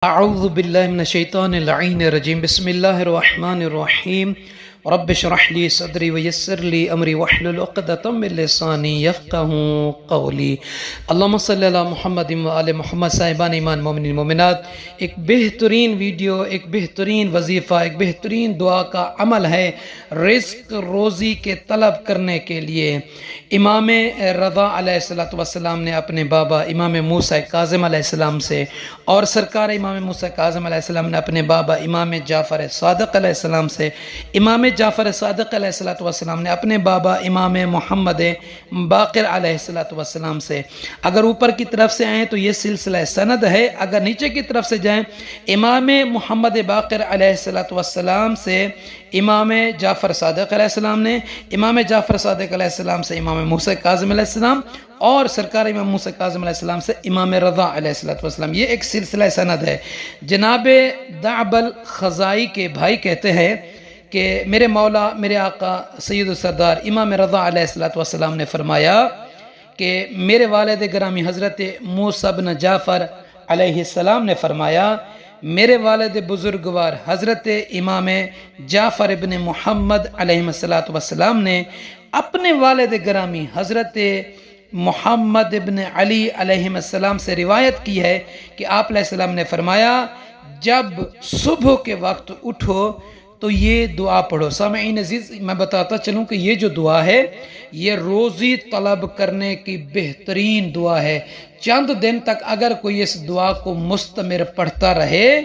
اعوذ باللہ من الشیطان اللعین الرجیم بسم اللہ الرحمن الرحیم رب اشرح لی صدری ویسر لی امری واحلل عقدۃ من لسانی یفقہوا قولی اللہم صلی علی محمد و آل محمد. صاحبان ایمان مومنین مومنات، ایک بہترین ویڈیو، ایک بہترین وظیفہ، ایک بہترین دعا کا عمل ہے رزق روزی کے طلب کرنے کے لیے. امام رضا علیہ السلام نے اپنے بابا امام موسیٰ کاظم علیہ السلام سے، اور سرکار امام موسیٰ کاظم علیہ السلام نے اپنے بابا امام جعفر صادق علیہ السلام سے، امام جعفر صادق علیہ السلام نے اپنے بابا امام محمد باقر علیہ السلام سے. اگر اوپر کی طرف سے آئیں تو یہ سلسلہ سند ہے، اگر نیچے کی طرف سے جائیں امام محمد باقر علیہ السلام سے امام جعفر صادق علیہ السلام نے، امام جعفر صادق علیہ السلام سے امام موسیٰ کاظم علیہ السلام، اور سرکار امام موسیٰ کاظم علیہ السلام سے امام رضا علیہ السلام. یہ ایک سلسلہ سند ہے. جناب دعب الخزائی کے بھائی کہتے ہیں کہ میرے مولا میرے آقا سید السردار امام رضا علیہ السلام نے فرمایا کہ میرے والد گرامی حضرت موسیٰ بن جعفر علیہ السلام نے فرمایا، میرے والد بزرگوار حضرت امام جعفر ابن محمد علیہ السلام نے اپنے والد گرامی حضرت محمد ابن علی علیہ السلام سے روایت کی ہے کہ آپ علیہ السلام نے فرمایا، جب صبح کے وقت اٹھو تو یہ دعا پڑھو. سامعین عزیز، میں بتاتا چلوں کہ یہ جو دعا ہے یہ روزی طلب کرنے کی بہترین دعا ہے. چند دن تک اگر کوئی اس دعا کو مستمر پڑھتا رہے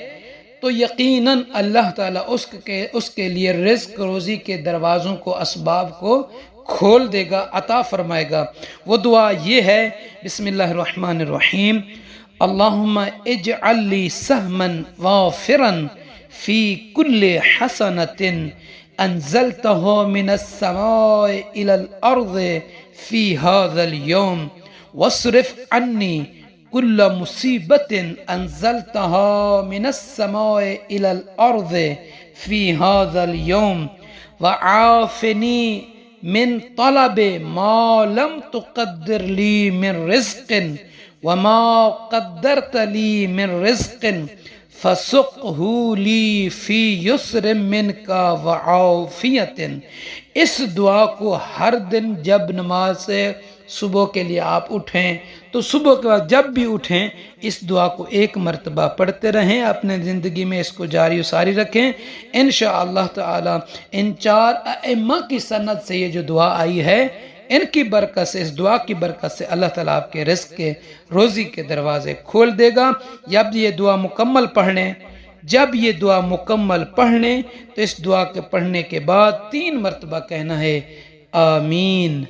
تو یقیناً اللہ تعالیٰ اس کے لیے رزق روزی کے دروازوں کو، اسباب کو کھول دے گا، عطا فرمائے گا. وہ دعا یہ ہے، بسم اللہ الرحمن الرحیم، اللہم اجعل لی سہما وافرا فی کل حسنۃ انزلتہ من السماء الی الارض فی ھذا اليوم واصرف عنی کل مصیبت انزلتہ من السماء الی الارض فی ھذا اليوم وعافنی من طلب ما لم تقدر لی من رزق وما قدرت لی من رزق فسقہ لی فی یسر منک وعافیت. اس دعا کو ہر دن جب نماز سے صبح کے لیے آپ اٹھیں تو صبح کے وقت جب بھی اٹھیں اس دعا کو ایک مرتبہ پڑھتے رہیں، اپنے زندگی میں اس کو جاری و ساری رکھیں. انشاءاللہ تعالی ان چار ائمہ کی سند سے یہ جو دعا آئی ہے، ان کی برکت سے، اس دعا کی برکت سے اللہ تعالیٰ آپ کے رزق کے، روزی کے دروازے کھول دے گا. جب یہ دعا مکمل پڑھ لیں تو اس دعا کے پڑھنے کے بعد 3 مرتبہ کہنا ہے آمین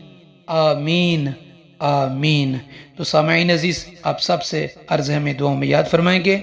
آمین آمین. تو سامعین عزیز، آپ سب سے عرض ہے ہمیں دعاؤں میں یاد فرمائیں گے.